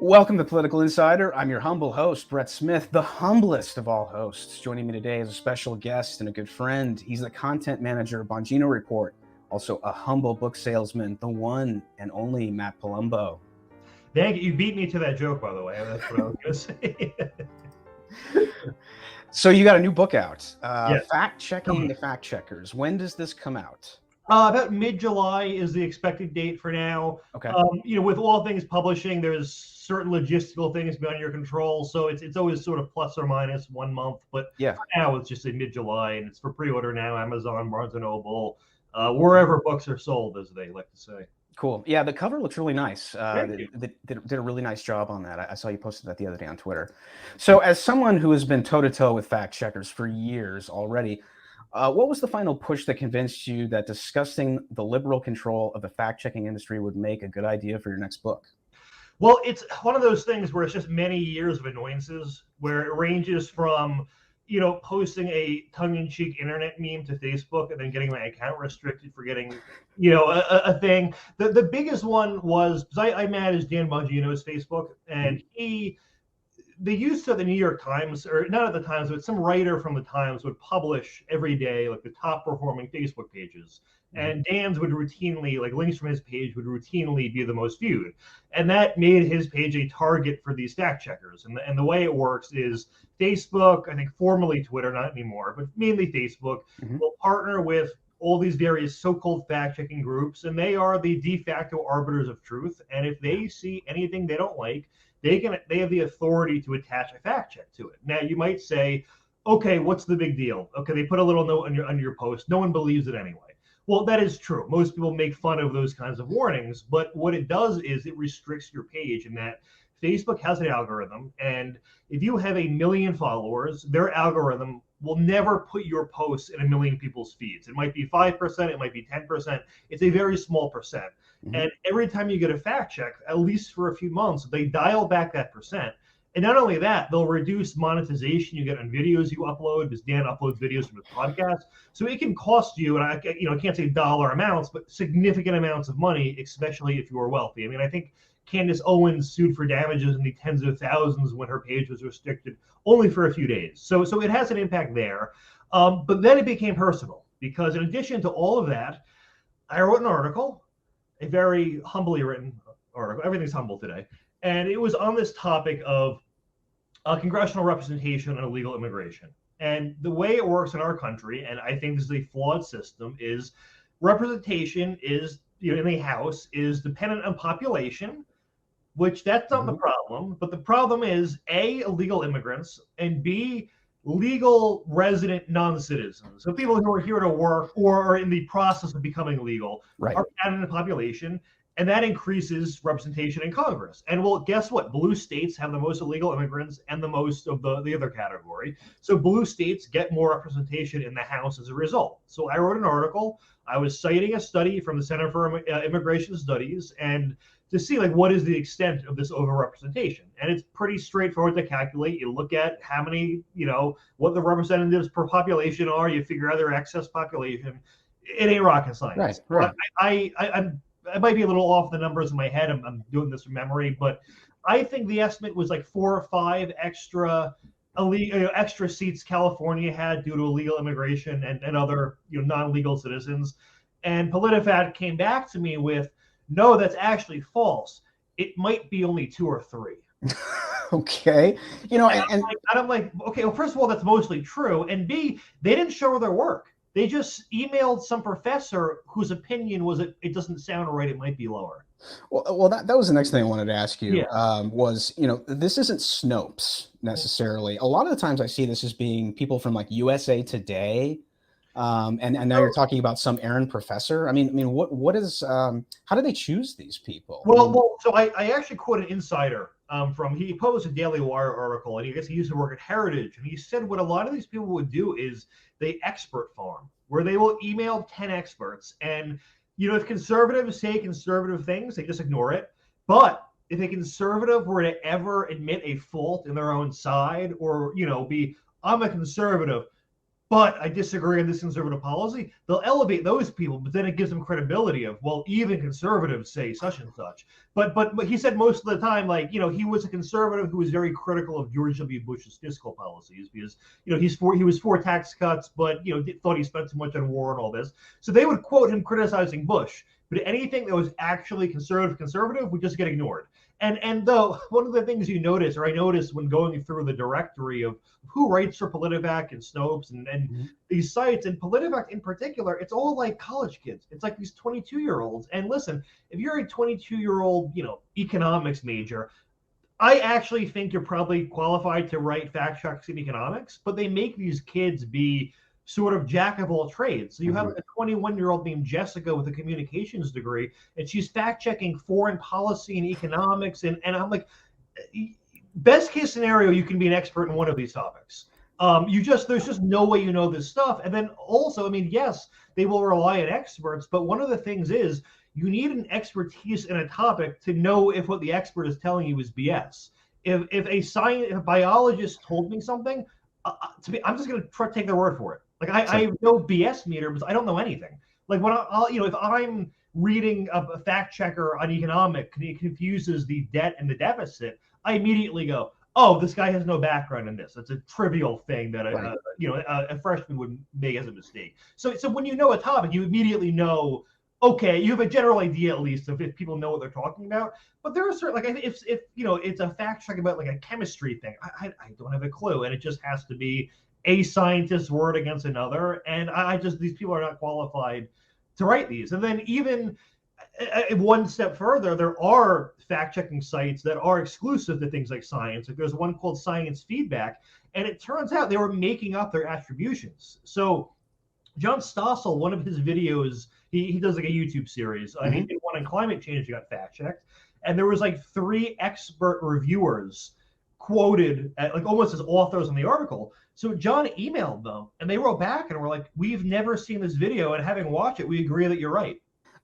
Welcome to Political Insider. I'm your humble host, Brett Smith, the humblest of all hosts. Joining me today is a special guest and a good friend. He's the content manager of Bongino Report, also a humble book salesman, the one and only Matt Palumbo. Thank you. You beat me to that joke, by the way. That's what I was going to say. So you got a new book out, Yes. Fact-Checking the Fact-Checkers. When does this come out? About mid-July is the expected date for now. Okay. With all things publishing, there's certain logistical things beyond your control, so it's always sort of plus or minus 1 month. But yeah, for now, it's just in mid-July, and it's for pre-order now. Amazon, Barnes & Noble, wherever books are sold, as they like to say. Cool. Yeah, the cover looks really nice. They did a really nice job on that. I saw you posted that the other day on Twitter. So as someone who has been toe-to-toe with fact-checkers for years already, what was the final push that convinced you that discussing the liberal control of the fact-checking industry would make a good idea for your next book? Well, it's one of those things where it's just many years of annoyances, where it ranges from, posting a tongue-in-cheek internet meme to Facebook and then getting my account restricted for getting, a thing. The biggest one was, because I manage Dan Bongino's Facebook, and they used to, the New York Times, or not at the Times, but some writer from the Times would publish every day, like the top performing Facebook pages. And Dan's would routinely, like links from his page would routinely be the most viewed. And that made his page a target for these fact checkers. And the way it works is Facebook, I think formerly Twitter, not anymore, but mainly Facebook, will partner with all these various so-called fact-checking groups, and they are the de facto arbiters of truth. And if they see anything they don't like, they have the authority to attach a fact check to it. Now, you might say, okay, what's the big deal? Okay, they put a little note on your post. No one believes it anyway. Well, that is true. Most people make fun of those kinds of warnings, but what it does is it restricts your page in that Facebook has an algorithm, and if you have 1 million followers, their algorithm will never put your posts in 1 million people's feeds. It might be 5%, it might be 10%. It's a very small percent. And every time you get a fact check, at least for a few months, they dial back that percent. And not only that, they'll reduce monetization you get on videos you upload, because Dan uploads videos from his podcast. So it can cost you, and I can't say dollar amounts, but significant amounts of money, especially if you are wealthy. I mean, I think Candace Owens sued for damages in the tens of thousands when her page was restricted only for a few days. So it has an impact there. But then it became personal, because in addition to all of that, I wrote an article, a very humbly written article. Everything's humble today. And it was on this topic of congressional representation and illegal immigration. And the way it works in our country, and I think this is a flawed system, is representation is, in the House, is dependent on population, which that's not the problem. But the problem is, A, illegal immigrants, and B, legal resident non-citizens. So people who are here to work or are in the process of becoming legal are counted in the population. And that increases representation in Congress. And well, guess what? Blue states have the most illegal immigrants and the most of the other category. So blue states get more representation in the House as a result. So I wrote an article. I was citing a study from the Center for Immigration Studies, and to see what is the extent of this overrepresentation. And it's pretty straightforward to calculate. You look at how many, what the representatives per population are. You figure out their excess population. It ain't rocket science. Right. I might be a little off the numbers in my head. I'm doing this from memory, but I think the estimate was 4 or 5 extra seats California had due to illegal immigration and other non-legal citizens. And PolitiFact came back to me with, no, that's actually false. It might be only 2 or 3. Okay. And I'm like, okay, well, first of all, that's mostly true. And B, they didn't show their work. They just emailed some professor whose opinion was it doesn't sound right. It might be lower. Well, that was the next thing I wanted to ask you. Was this isn't Snopes necessarily. A lot of the times I see this as being people from USA Today, and now you're talking about some Aaron professor. I mean, what is? How do they choose these people? Well, so I actually quote an insider he posed a Daily Wire article, and I guess he used to work at Heritage, and he said what a lot of these people would do is they expert farm, where they will email 10 experts, and if conservatives say conservative things, they just ignore it. But if a conservative were to ever admit a fault in their own side, or be, I'm a conservative, but I disagree on this conservative policy, they'll elevate those people, but then it gives them credibility of, well, even conservatives say such and such. But he said most of the time, like, he was a conservative who was very critical of George W. Bush's fiscal policies because, he was for tax cuts, but, thought he spent too much on war and all this. So they would quote him criticizing Bush, but anything that was actually conservative would just get ignored. And though one of the things I noticed when going through the directory of who writes for PolitiFact and Snopes and these sites, and PolitiFact in particular, it's all like college kids. It's like these 22-year-olds. And listen, if you're a 22-year-old, economics major, I actually think you're probably qualified to write fact checks in economics, but they make these kids be sort of jack of all trades. So you have a 21-year-old named Jessica with a communications degree, and she's fact checking foreign policy and economics. And I'm like, best case scenario, you can be an expert in one of these topics. There's just no way you know this stuff. And then also, yes, they will rely on experts, but one of the things is you need an expertise in a topic to know if what the expert is telling you is BS. If a biologist told me something, I'm just going to take their word for it. Like I have no BS meter, but I don't know anything. Like when if I'm reading a fact checker on economics, and it confuses the debt and the deficit, I immediately go, oh, this guy has no background in this. It's a trivial thing that a freshman would make as a mistake. So when you know a topic, you immediately know, okay, you have a general idea at least of if people know what they're talking about. But there are certain, like, if it's a fact check about like a chemistry thing, I don't have a clue, and it just has to be a scientist's word against another, and these people are not qualified to write these. And then even one step further, there are fact-checking sites that are exclusive to things like science. Like there's one called Science Feedback, and it turns out they were making up their attributions. So John Stossel, one of his videos, he does like a YouTube series, and he did one on climate change. He got fact-checked, and there was like 3 expert reviewers quoted like almost as authors in the article. So John emailed them, and they wrote back and were like, "We've never seen this video, and having watched it, we agree that you're right."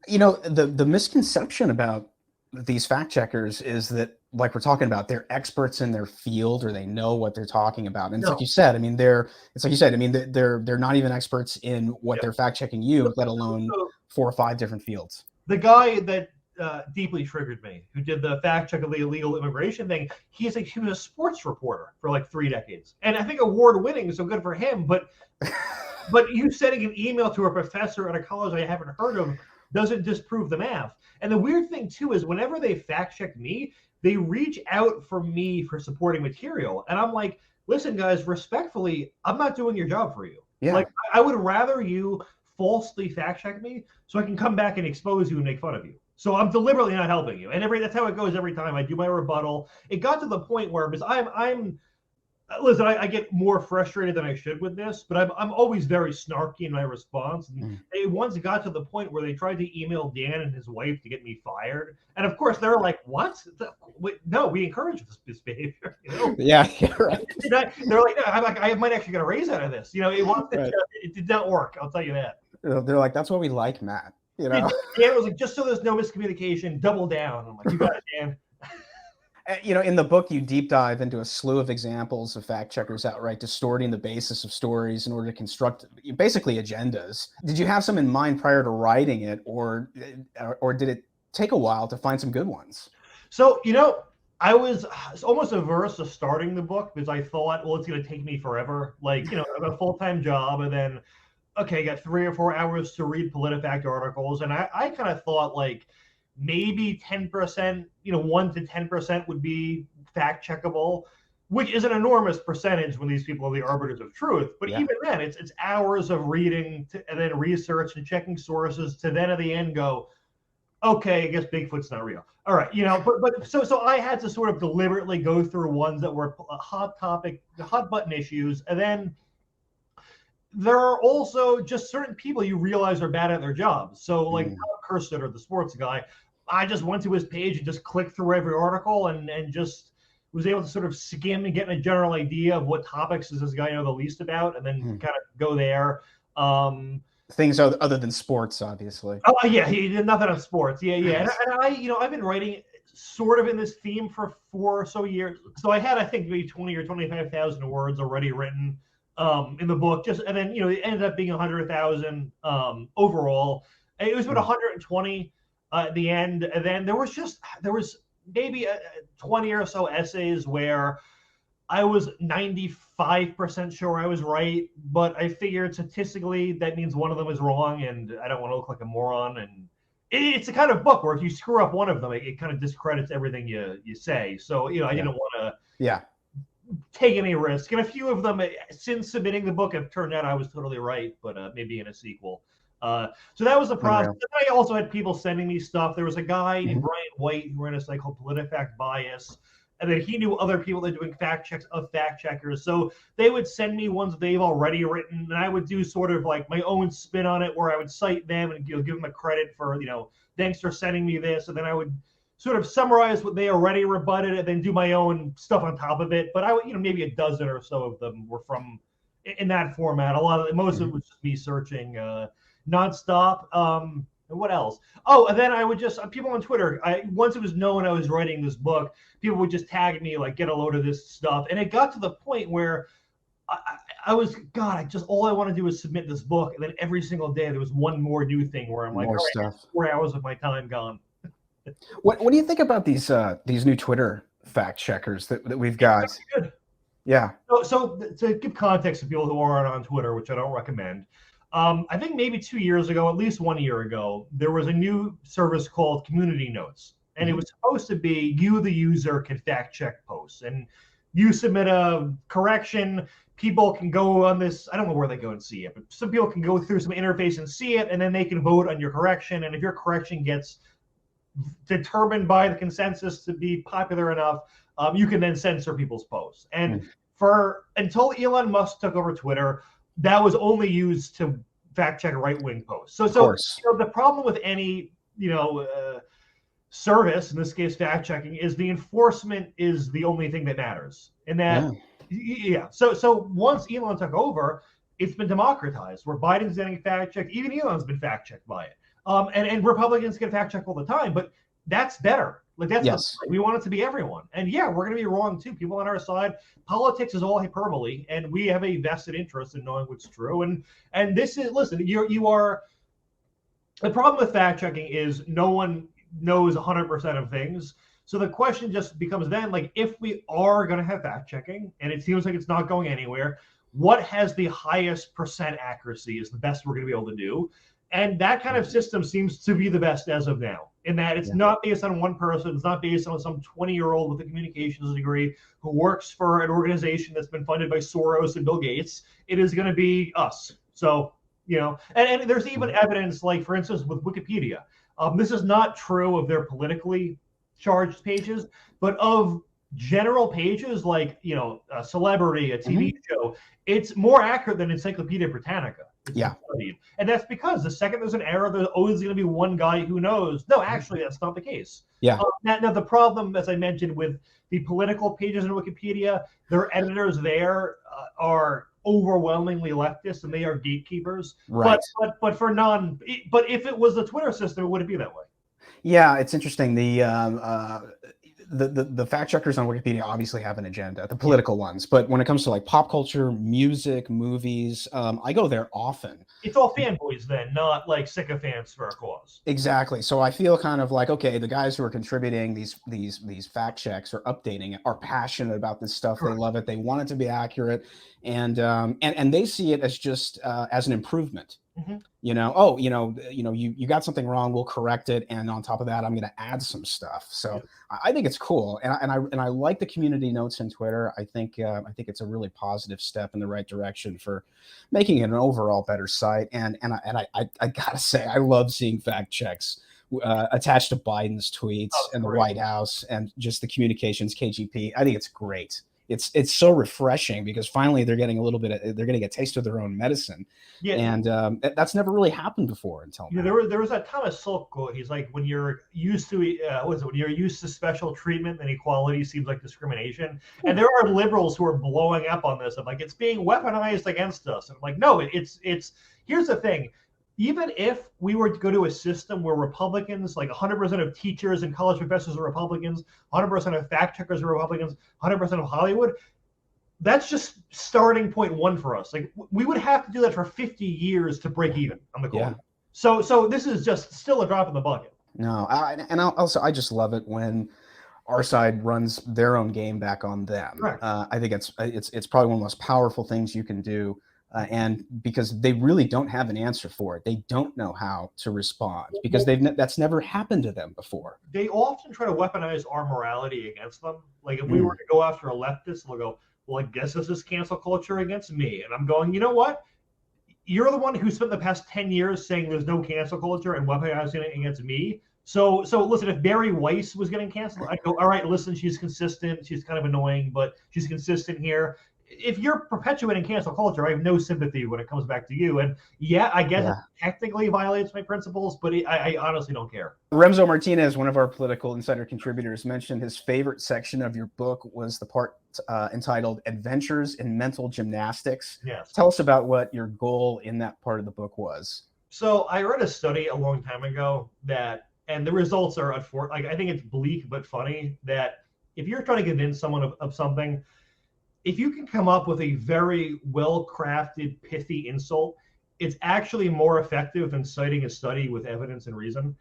The misconception about these fact checkers is that, like we're talking about, they're experts in their field, or they know what they're talking about. And it's like you said, they're not even experts in what they're fact checking you, let alone 4 or 5 different fields. The guy that deeply triggered me, who did the fact check of the illegal immigration thing, he was a sports reporter for like 3 decades, and I think award winning, so good for him. But you sending an email to a professor at a college I haven't heard of doesn't disprove the math. And the weird thing too is whenever they fact check me, they reach out for me for supporting material, and I'm like, listen guys, respectfully, I'm not doing your job for you. Like I would rather you falsely fact check me so I can come back and expose you and make fun of you. So I'm deliberately not helping you. And that's how it goes every time I do my rebuttal. It got to the point where, because listen, I get more frustrated than I should with this, but I'm always very snarky in my response. And it once got to the point where they tried to email Dan and his wife to get me fired. And of course, they're like, what? No, we encourage this behavior. Yeah, right. They're like, no, I might actually get a raise out of this. It did not work. I'll tell you that. They're like, that's what we like, Matt. Dan was like, just so there's no miscommunication, double down. I'm like, you got it, Dan. In the book, you deep dive into a slew of examples of fact checkers outright distorting the basis of stories in order to construct basically agendas. Did you have some in mind prior to writing it, or did it take a while to find some good ones? So, I was almost averse to starting the book because I thought, well, it's going to take me forever. Like, I have a full-time job, and then, okay, I got 3 or 4 hours to read PolitiFact articles. And I kind of thought, like, maybe 10%, 1 to 10% would be fact checkable, which is an enormous percentage when these people are the arbiters of truth. But even then, it's hours of reading and then research and checking sources to then at the end go, okay, I guess Bigfoot's not real. All right, but so I had to sort of deliberately go through ones that were hot topic, hot button issues, and then there are also just certain people you realize are bad at their jobs. So like Tom Kerstetter, the sports guy, I just went to his page and just clicked through every article and just was able to sort of skim and get a general idea of what topics does this guy know the least about, and then kind of go there. Things other than sports, obviously. Oh yeah, he did nothing on sports. Yeah. And I've been writing sort of in this theme for 4 or so years. So I had, I think, maybe 20 or 25,000 words already written. in the book. Just and then it ended up being 100,000 overall. It was about 120 at the end, and then there was maybe 20 or so essays where I was 95% sure I was right, but I figured statistically that means one of them is wrong, and I don't want to look like a moron. And it's the kind of book where if you screw up one of them, it kind of discredits everything you say. So I didn't want to take any risk. And a few of them, since submitting the book, have turned out I was totally right, but maybe in a sequel. So that was the process. I also had people sending me stuff. There was a guy named Brian White who ran a site called PolitiFact Bias. And then he knew other people that were doing fact checks of fact checkers. So they would send me ones they've already written, and I would do sort of like my own spin on it, where I would cite them and give them a credit for, thanks for sending me this. And then I would sort of summarize what they already rebutted and then do my own stuff on top of it. But I would, maybe a dozen or so of them were from in that format. Most of it was just me searching nonstop. And what else? Oh, and then I would just people on Twitter. Once it was known I was writing this book, people would just tag me like, "Get a load of this stuff." And it got to the point where I was, God, all I want to do is submit this book, and then every single day there was one more new thing where I'm like, more stuff. 4 hours of my time gone. What do you think about these new Twitter fact checkers that we've got? Good. Yeah. So to give context to people who aren't on Twitter, which I don't recommend. I think maybe 2 years ago, at least 1 year ago, there was a new service called Community Notes. And it was supposed to be you, the user, can fact check posts. And you submit a correction, people can go on this, I don't know where they go and see it, but some people can go through some interface and see it, and then they can vote on your correction. And if your correction gets determined by the consensus to be popular enough, you can then censor people's posts. And until Elon Musk took over Twitter, that was only used to fact check right-wing posts. So the problem with any service, in this case fact checking, is the enforcement is the only thing that matters. And that So once Elon took over, it's been democratized. Where Biden's getting fact checked, even Elon's been fact checked by it. And Republicans get fact checked all the time, but that's better. Like we want it to be everyone. And we're going to be wrong too. People on our side, politics is all hyperbole, and we have a vested interest in knowing what's true. And this is, listen, you are. The problem with fact checking is no one knows 100% of things. So the question just becomes then, like, if we are going to have fact checking, and it seems like it's not going anywhere, what has the highest percent accuracy is the best we're going to be able to do. And that kind of system seems to be the best as of now, in that it's not based on one person. It's not based on some 20-year-old with a communications degree who works for an organization that's been funded by Soros and Bill Gates. It is going to be us. So, and there's even evidence, like, for instance, with Wikipedia. This is not true of their politically charged pages, but of general pages like, a celebrity, a TV show, it's more accurate than Encyclopedia Britannica. And that's because the second there's an error, there's always going to be one guy who knows. No, actually, that's not the case. Now, the problem, as I mentioned, with the political pages in Wikipedia, their editors there are overwhelmingly leftist, and they are gatekeepers. Right. But if it was the Twitter system, it wouldn't be that way. Yeah, it's interesting. The fact checkers on Wikipedia obviously have an agenda, the political ones, but when it comes to like pop culture, music, movies, I go there often. It's all fanboys then, not like sycophants for a cause. Exactly. So I feel kind of like, okay, the guys who are contributing these fact checks or updating it are passionate about this stuff. Correct. They love it. They want it to be accurate, and they see it as just as an improvement. You got something wrong, we'll correct it, and on top of that, I'm going to add some stuff. So I think it's cool, and I like the community notes in Twitter. I think it's a really positive step in the right direction for making it an overall better site. And I gotta say, I love seeing fact checks attached to Biden's tweets and the White House and just the communications KGP. I think it's great. It's so refreshing because finally they're getting they're getting a taste of their own medicine, and that's never really happened before until now. There was that Thomas Silk quote. He's like, when you're used to when you're used to special treatment, then equality seems like discrimination. And there are liberals who are blowing up on this. I'm like, it's being weaponized against us. And I'm like, no, it's. Here's the thing. Even if we were to go to a system where Republicans, like 100% of teachers and college professors are Republicans, 100% of fact checkers are Republicans, 100% of Hollywood, that's just starting point one for us. Like we would have to do that for 50 years to break even on the coin. So this is just still a drop in the bucket. No, I just love it when our side runs their own game back on them. I think it's probably one of the most powerful things you can do. And because they really don't have an answer for it, they don't know how to respond because that's never happened to them before. They often try to weaponize our morality against them. Like if we were to go after a leftist, they'll go, "Well, I guess this is cancel culture against me," and I'm going, you know what? You're the one who spent the past 10 years saying there's no cancel culture and weaponizing it against me. So listen, if Barry Weiss was getting canceled, I'd go, all right, listen, she's consistent. She's kind of annoying, but she's consistent here. If you're perpetuating cancel culture, I have no sympathy when it comes back to you. And yeah, I guess it technically violates my principles, but I honestly don't care. Remzo Martinez, one of our Political Insider contributors, mentioned his favorite section of your book was the part entitled Adventures in Mental Gymnastics. Yes. Tell us about what your goal in that part of the book was. So I read a study a long time ago and the results are, like, I think it's bleak but funny, that if you're trying to convince someone of something, if you can come up with a very well-crafted, pithy insult, it's actually more effective than citing a study with evidence and reason.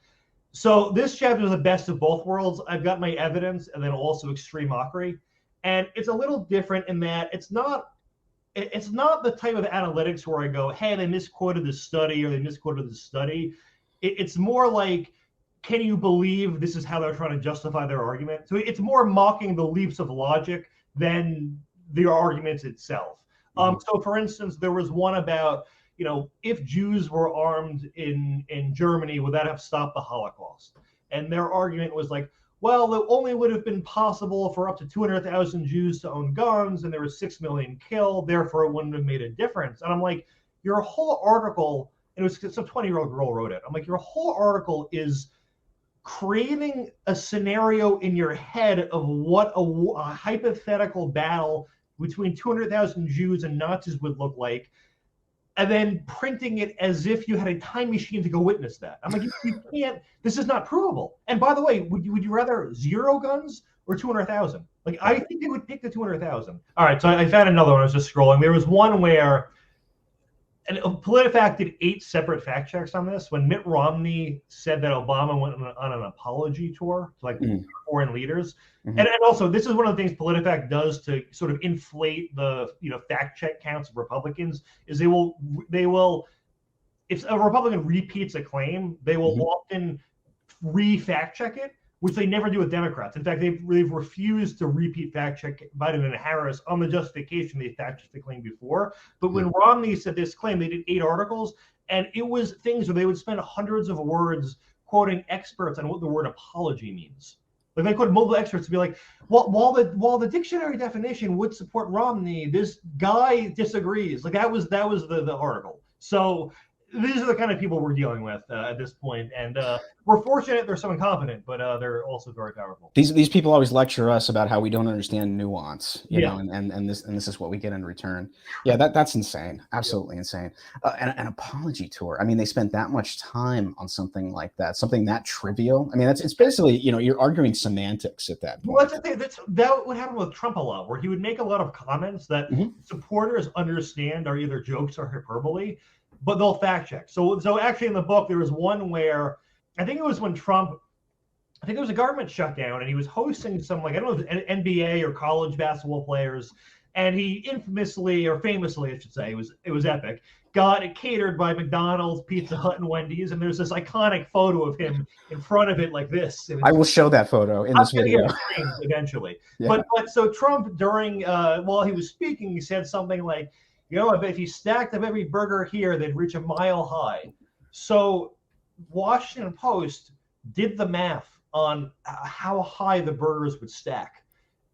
So this chapter is the best of both worlds. I've got my evidence and then also extreme mockery. And it's a little different in that it's not the type of analytics where I go, hey, they misquoted this study or they misquoted this study. It's more like, can you believe this is how they're trying to justify their argument? So it's more mocking the leaps of logic than the arguments itself. So for instance, there was one about, if Jews were armed in Germany, would that have stopped the Holocaust? And their argument was like, well, it only would have been possible for up to 200,000 Jews to own guns, and there were 6 million killed, therefore it wouldn't have made a difference. And I'm like, your whole article, and it was some 20-year-old girl wrote it. I'm like, your whole article is creating a scenario in your head of what a hypothetical battle between 200,000 Jews and Nazis would look like, and then printing it as if you had a time machine to go witness that. I'm like, you can't, this is not provable. And by the way, would you rather 0 guns or 200,000? Like, I think they would pick the 200,000. All right, so I found another one. I was just scrolling. There was one where, and PolitiFact did 8 separate fact checks on this. When Mitt Romney said that Obama went on an apology tour to like foreign leaders, and also this is one of the things PolitiFact does to sort of inflate the fact check counts of Republicans, is they will if a Republican repeats a claim, they will often re-fact check it, which they never do with Democrats. In fact, they've refused to repeat fact check Biden and Harris on the justification they fact checked the claim before. But when Romney said this claim, they did 8 articles, and it was things where they would spend hundreds of words quoting experts on what the word apology means. Like they quoted multiple experts to be like, well, while the dictionary definition would support Romney, this guy disagrees. Like that was the article. So these are the kind of people we're dealing with at this point, and we're fortunate they're so incompetent, but they're also very powerful. These people always lecture us about how we don't understand nuance, you know, and this is what we get in return. Yeah, that's insane, absolutely insane. And an apology tour. I mean, they spent that much time on something like that, something that trivial. I mean, it's basically you're arguing semantics at that point. Well, that would happen with Trump a lot, where he would make a lot of comments that supporters understand are either jokes or hyperbole, but they'll fact check. So actually in the book, there was one where I think it was when Trump, I think there was a government shutdown and he was hosting some, like, I don't know if it was NBA or college basketball players. And he infamously, or famously, I should say, it was epic, got it catered by McDonald's, Pizza Hut, and Wendy's. And there's this iconic photo of him in front of it like this. I will show that photo in this video. Eventually. Yeah. But so Trump, during, while he was speaking, he said something like, if you stacked up every burger here, they'd reach a mile high. So Washington Post did the math on how high the burgers would stack.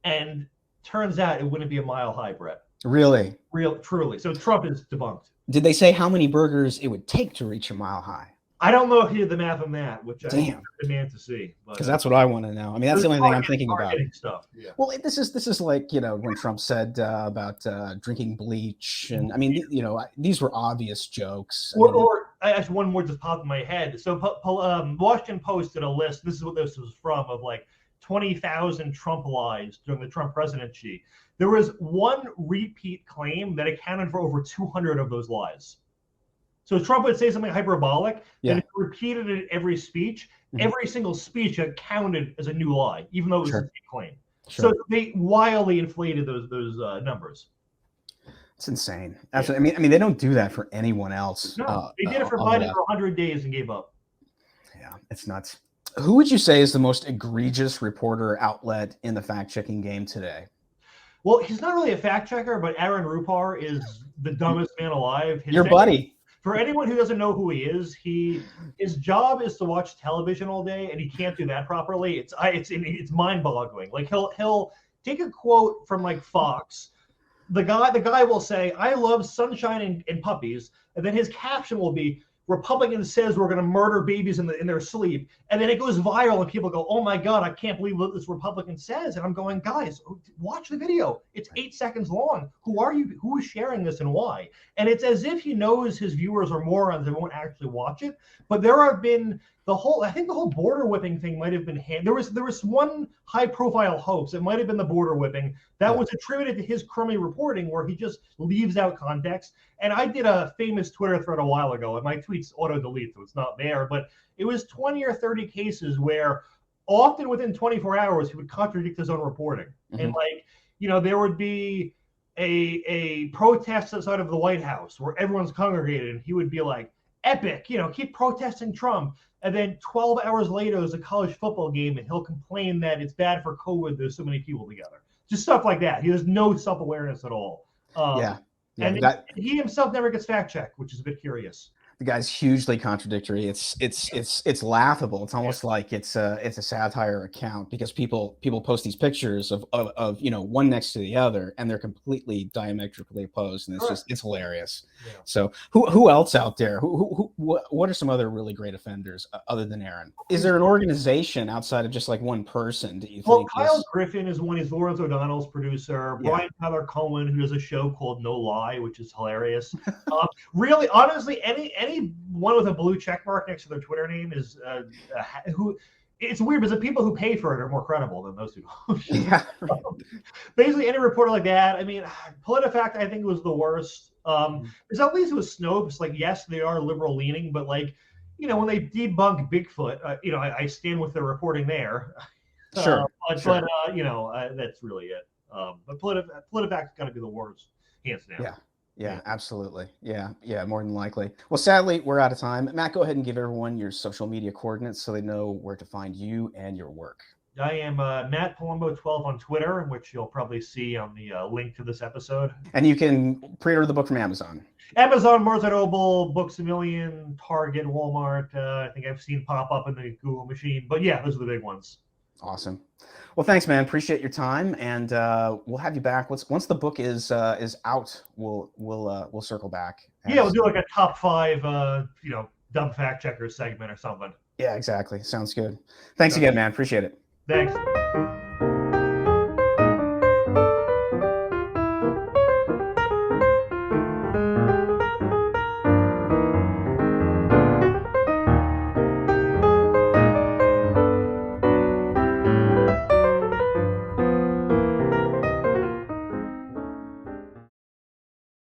And turns out it wouldn't be a mile high, Brett. Really? Truly. So Trump is debunked. Did they say how many burgers it would take to reach a mile high? I don't know if he did the math on that, which I demand to see. Because that's what I want to know. I mean, that's the only thing I'm thinking about. Stuff. Yeah. Well, this is like, when Trump said about drinking bleach. And I mean, these were obvious jokes. Or actually, one more just popped in my head. So Washington Post did a list. This is what this was from, of like 20,000 Trump lies during the Trump presidency, there was one repeat claim that accounted for over 200 of those lies. So Trump would say something hyperbolic, then if he repeated it in every speech, every single speech counted as a new lie, even though it was a fake claim. So they wildly inflated those numbers. It's insane. Absolutely. I mean, they don't do that for anyone else. No, they did it for Biden for 100 days and gave up. Yeah, it's nuts. Who would you say is the most egregious reporter outlet in the fact-checking game today? Well, he's not really a fact checker, but Aaron Rupar is the dumbest man alive. Your buddy. For anyone who doesn't know who he is, his job is to watch television all day, and he can't do that properly. It's mind-boggling. Like he'll take a quote from like Fox. The guy will say, "I love sunshine and puppies," and then his caption will be, "Republican says we're going to murder babies in their sleep," and then it goes viral, and people go, "Oh my God, I can't believe what this Republican says." And I'm going, guys, watch the video. It's 8 seconds long. Who are you? Who is sharing this and why? And it's as if he knows his viewers are morons and won't actually watch it. But there have been I think the whole border whipping thing might have been there was one high profile hoax. It might have been the border whipping that was attributed to his crummy reporting, where he just leaves out context. And I did a famous Twitter thread a while ago, and my tweets auto delete, so it's not there. But it was 20 or 30 cases where, often within 24 hours, he would contradict his own reporting. And there would be a protest outside of the White House where everyone's congregated, and he would be like, "Epic, keep protesting Trump." And then 12 hours later, there's a college football game, and he'll complain that it's bad for COVID. There's so many people together. Just stuff like that. He has no self-awareness at all. And he himself never gets fact-checked, which is a bit curious. The guy's hugely contradictory. It's laughable. It's almost like it's a satire account, because people post these pictures of one next to the other, and they're completely diametrically opposed, and it's hilarious. Yeah. So who else out there? What are some other really great offenders other than Aaron? Is there an organization outside of just like one person? Do you think? Well, Kyle Griffin is one. He's Lawrence O'Donnell's producer. Yeah. Brian Tyler Cohen, who does a show called No Lie, which is hilarious. Really, honestly, any one with a blue check mark next to their Twitter name is who. It's weird because the people who pay for it are more credible than those people. Yeah. Basically, any reporter like that. I mean, PolitiFact, I think, was the worst. Because at least with Snopes, like, yes, they are liberal leaning, but like, when they debunk Bigfoot, I stand with their reporting there. Sure. But that's really it. But PolitiFact's got to be the worst, hands down. Yeah. Yeah, absolutely. Yeah, more than likely. Well, sadly, we're out of time. Matt, go ahead and give everyone your social media coordinates so they know where to find you and your work. I am Matt Palumbo 12 on Twitter, which you'll probably see on the link to this episode. And you can pre-order the book from Amazon. Amazon, Barnes & Noble, Books A Million, Target, Walmart. I think I've seen pop up in the Google machine. But yeah, those are the big ones. Awesome. Well, thanks, man. Appreciate your time, and we'll have you back once the book is out. We'll circle back. Yeah, we'll do like a top 5, dumb fact checkers segment or something. Yeah, exactly. Sounds good. Thanks again, man. Appreciate it. Thanks.